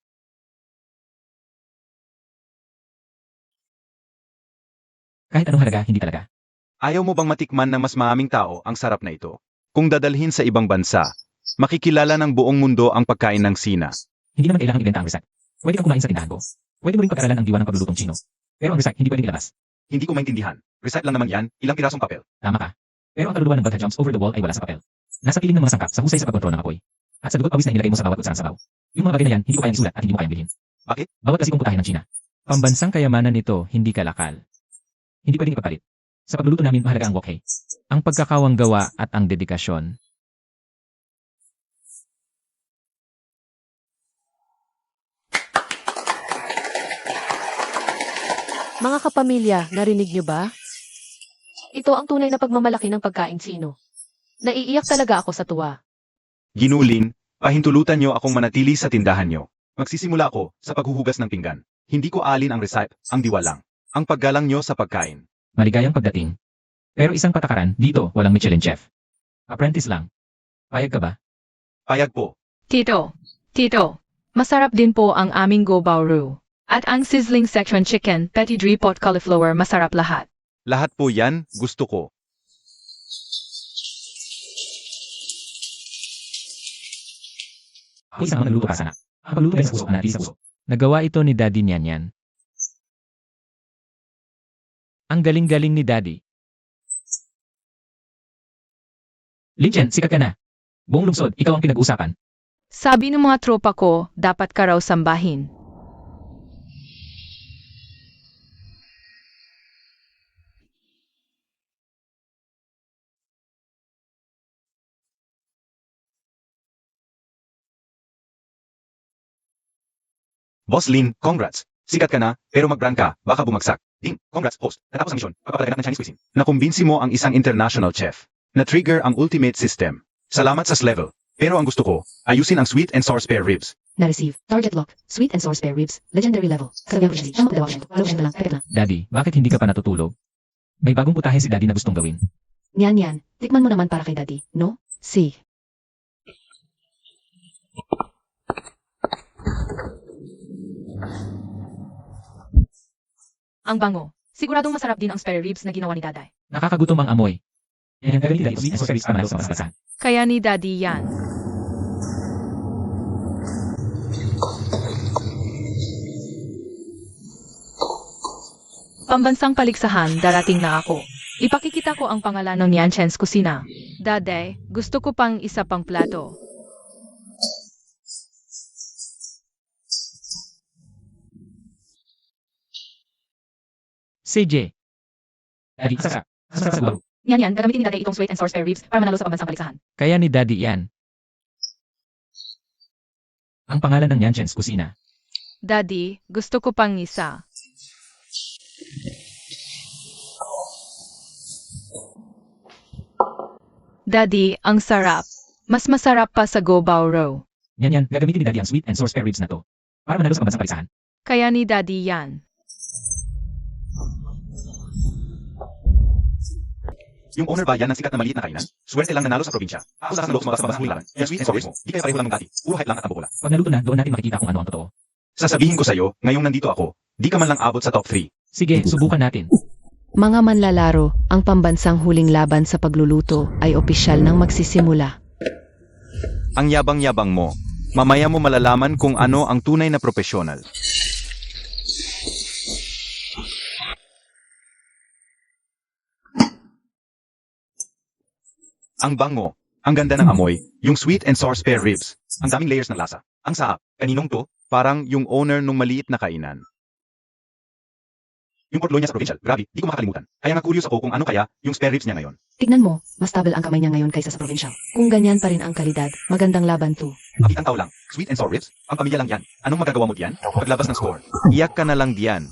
S2: Kahit anong halaga, hindi talaga.
S4: Ayaw mo bang matikman ng mas maraming tao ang sarap na ito? Kung dadalhin sa ibang bansa, makikilala ng buong mundo ang pagkain ng Sina.
S2: Hindi naman kailangang ibenta ang recipe. Pwede kang kumain sa tindahan ko. Pwede mo rin pag-aralan ang diwa ng paglulutong Chino. Pero ang recipe, hindi pwedeng ilabas.
S4: Hindi ko maintindihan. Recipe lang naman yan, ilang pirasong papel.
S2: Tama ka. Pero ang kaluluwa ng Bodha Jumps over the wall ay wala sa papel. Nasa piling ng mga sangkap sa husay sa pagkontrol ng apoy. At sa dugot pawis na inilagay mo sa bawat kutsarang sabaw. Yung mga bagay na yan, hindi ko kayang isulat at hindi mo kayang bilhin.
S4: Bakit?
S2: Bawat kasi kong putahe ng China. Pambansang kayamanan nito, hindi kalakal. Hindi pwedeng ipapalit. Sa pagluluto namin, mahalaga ang wok hei. Ang pagkakawang gawa at ang dedikasyon.
S3: Mga kapamilya, narinig niyo ba? Ito ang tunay na pagmamalaki ng pagkain Sino. Naiiyak talaga ako sa tuwa.
S4: Ginulin, pahintulutan nyo akong manatili sa tindahan nyo. Magsisimula ako sa paghuhugas ng pinggan. Hindi ko alin ang recipe, ang diwa lang. Ang paggalang nyo sa pagkain.
S2: Maligayang pagdating. Pero isang patakaran, dito walang Michelin chef. Apprentice lang. Payag ka ba?
S4: Payag po.
S5: Tito, masarap din po ang aming Gobao Roux. At ang sizzling section chicken, petit pot cauliflower, masarap lahat.
S4: Lahat po yan, gusto ko.
S2: Ako isang nagluluto ka sana. Ang pagluto ay sa puso, nanatili sa puso. Nagawa ito ni Daddy Nian. Ang galing-galing ni Daddy. Lin, sikat ka na. Buong lungsod, ikaw ang pinag-usapan.
S5: Sabi ng mga tropa ko, dapat ka raw sambahin.
S4: Boss Lin, congrats. Sikat ka na, pero mag-brand ka, baka bumagsak. Ding, congrats, host. Natapos ang misyon, pagpapalaganap ng Chinese cuisine. Nakumbinsi mo ang isang international chef. Na-trigger ang ultimate system. Salamat sa level. Pero ang gusto ko, ayusin ang sweet and sour spare ribs.
S1: Na-receive. Target lock. Sweet and sour spare ribs. Legendary level. Karamihan prestige. Ang magdalawa siya. Walo siya na lang. Pepek lang.
S2: Daddy, bakit hindi ka pa natutulog? May bagong putahe si Daddy na gustong gawin.
S1: Yan. Tikman mo naman para kay daddy, no? Si.
S5: Ang bango. Siguradong masarap din ang spare ribs na ginawa ni Daday.
S2: Nakakagutom ang amoy. Yan ang gagawin ni Daddy, sweet and sour ribs para manalo sa masasasan.
S5: Kaya ni Daddy yan. Pambansang paligsahan, darating na ako. Ipakikita ko ang pangalan ng Nian Chen's kusina. Daday, gusto ko pang isa pang plato.
S2: CJ. Daddy, masarap. Masarap sa guwaro.
S5: Yan, gagamitin ni Daday itong sweet and sour spare ribs para manalo sa pambansang paligsahan.
S2: Kaya ni Daddy yan. Ang pangalan ng Nian Chen's kusina.
S5: Daddy, gusto ko pang isa. Daddy, ang sarap. Mas masarap pa sa Gobao Roux.
S2: Yan, gagamitin ni Daddy ang sweet and sour spare ribs na to. Para manalo sa pambansang paligsahan.
S5: Kaya ni Daddy yan.
S4: Yung owner ba yan ng sikat na maliit na kainan? Swerte lang nanalo sa probinsya. Ako lakas ng loob sa huling laban. Yung sweet and sour mo, di kaya pareho lang ng dati. Puro hype lang at tambola.
S2: Pag naluto na, doon natin makikita kung ano ang totoo.
S4: Sasabihin ko sa'yo, ngayong nandito ako, di ka man lang abot sa top 3.
S2: Sige, subukan natin.
S1: Mga manlalaro, ang pambansang huling laban sa pagluluto ay opisyal nang magsisimula.
S4: Ang yabang-yabang mo. Mamaya mo malalaman kung ano ang tunay na profesional. Ang bango. Ang ganda ng amoy. Yung sweet and sour spare ribs. Ang daming layers ng lasa. Ang saap. Kaninong to? Parang yung owner nung maliit na kainan. Yung portloin niya sa provincial. Grabe, di ko makakalimutan. Kaya nga curious ako kung ano kaya yung spare ribs niya ngayon.
S1: Tignan mo, mas stable ang kamay niya ngayon kaysa sa provincial. Kung ganyan pa rin ang kalidad, magandang laban to.
S4: Makitang tao lang. Sweet and sour ribs? Ang pamilya lang yan. Anong magagawa mo diyan? Paglabas ng score. Iyak ka na lang diyan.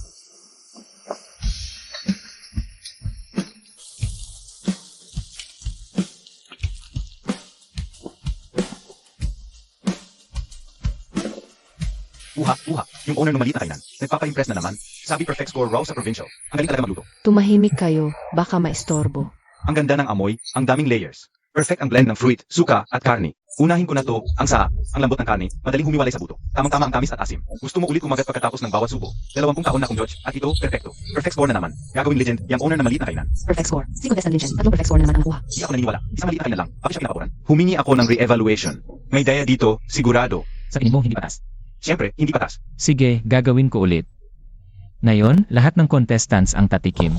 S4: Uha. Yung owner ng maliit na kainan. Nagpapa-impress na naman. Sabi perfect score raw sa provincial. Ang galing talaga magluto.
S1: Tumahimik kayo, baka maistorbo.
S4: Ang ganda ng amoy, ang daming layers. Perfect ang blend ng fruit, suka, at karne. Unahin ko na to, ang saa, ang lambot ng karne, madaling humiwalay sa buto. Tamang-tama ang tamis at asim. Gusto mo ulit kumagat pagkatapos ng bawat subo. 20 taon na akong judge, at ito, perfecto. Perfect score na naman. Gagawing legend, yung owner ng maliit na kainan.
S1: Perfect score. Si Contestant Lynchen, 3 perfect score na naman ang kuha.
S4: Di ako naniniwala. Isang maliit na kainan lang. Bakit siya pinapaboran? Humingi ako ng re-evaluation. May daya dito, sigurado.
S2: Sa tingin mo, hindi patas.
S4: Siyempre, hindi patas.
S2: Sige, gagawin ko ulit. Ngayon, lahat ng contestants ang tatikim.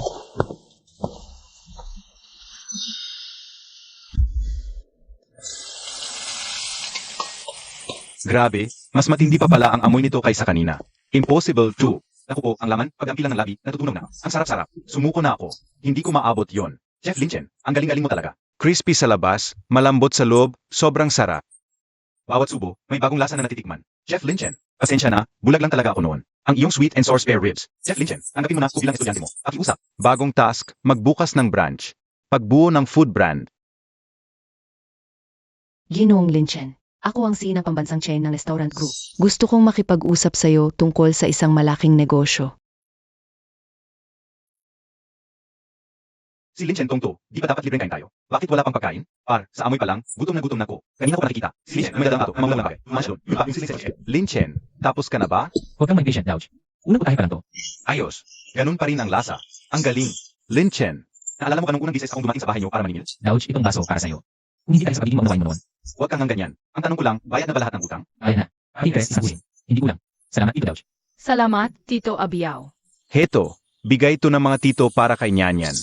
S4: Grabe, mas matindi pa pala ang amoy nito kaysa kanina. Impossible to. Ako po, ang laman, pag-ampi lang ng labi, natutunaw na. Ang sarap-sarap. Sumuko na ako. Hindi ko maabot yon. Chef Lynchen, ang galing-galing mo talaga. Crispy sa labas, malambot sa loob, sobrang sarap. Bawat subo, may bagong lasa na natitikman. Chef Lynchen, pasensya na, bulag lang talaga ako noon. Ang iyong sweet and sour spare ribs. Chef Lynchen, tanggapin mo na kung bilang estudyante mo. Pakiusap. Bagong task, magbukas ng branch. Pagbuo ng food brand.
S1: Ginoong Lynchen, ako ang CEO ng pambansang chain ng restaurant group. Gusto kong makipag-usap sa'yo tungkol sa isang malaking negosyo.
S4: Si Lynchen tong to, di ba dapat libreng kain tayo? Bakit wala pang pagkain? Sa amoy pa lang, gutom na ko. Kanina ko pa nakikita. Si Lynchen, may dadang ato, ang mga bagay. Mushroom, yun ba, yung si Lynchen. Lynchen, tapos ka na ba?
S2: Huwag kang mag-patient, Douch. Unang putahe pa lang to.
S4: Ayos. Ganun pa rin ang lasa. Ang galing. Lynchen, naalala mo kanong unang bises akong dumating sa bahay niyo para maningil?
S2: Douch, itong baso para sa'yo. Kung hindi dahil sa pagiging maunawain mo noon.
S4: Huwag kang ganyan. Ang tanong ko lang, bayad na ba lahat ng utang?
S2: Ayan na. Interest, isaguhin. Hindi kulang. Salamat, Tito Douch.
S5: Salamat, Tito Abiao.
S4: Heto, bigay to ng mga tito para kay Nyanyan.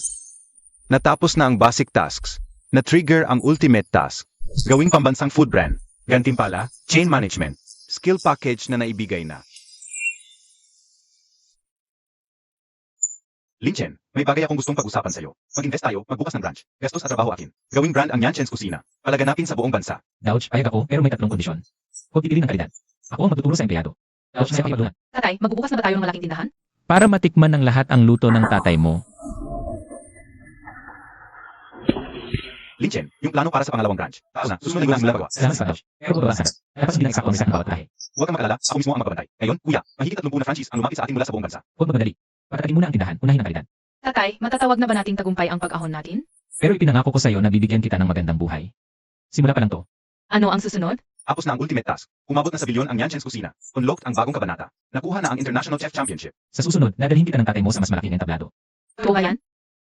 S4: Natapos na ang basic tasks. Na-trigger ang ultimate task. Gawing pambansang food brand. Gantimpala, chain management. Skill package na naibigay na. Lynchen, may bagay akong gustong pag-usapan sa'yo. Mag-invest tayo, magbukas ng branch. Gastos at trabaho akin. Gawing brand ang Nyanchen's Kusina. Palaganapin sa buong bansa.
S2: Douch, payag ako, pero may 3 kondisyon. Huwag pipili ng kalidad. Ako ang magtuturo sa empleyado. Douch, sa pagdungan.
S5: Tatay, magbubukas na ba tayo ng malaking tindahan?
S2: Para matikman ng lahat ang luto ng tatay mo,
S4: Lynchen, yung plano para sa pangalawang branch. Tapos na, susunod na simula pagawa.
S2: salamat sa Douch. Pero bababa sa dapat hindi na eksakto ang isa ng bawat tahe.
S4: Huwag kang mag-alala, ako mismo ang magbabantay. Ngayon, kuya, mahigit 30 na franchise ang lumapit sa atin mula sa buong bansa.
S2: Huwag magmadali. Patatakin muna ang tindahan, unahin ang kalidad.
S5: Tatay, matatawag na ba nating tagumpay ang pag-ahon natin?
S2: Pero ipinangako ko sa iyo na bibigyan kita ng magandang buhay. Simula pa lang to.
S5: Ano ang susunod?
S4: Tapos na ang ultimate task. Umabot na sa bilyon ang Nyanchen's Kusina. Unlocked ang bagong kabanata. Nakuha na ang International Chef Championship.
S2: Sa susunod, dadalhin kita ng tatay mo sa mas malaking entablado.
S5: Totoo ba yan?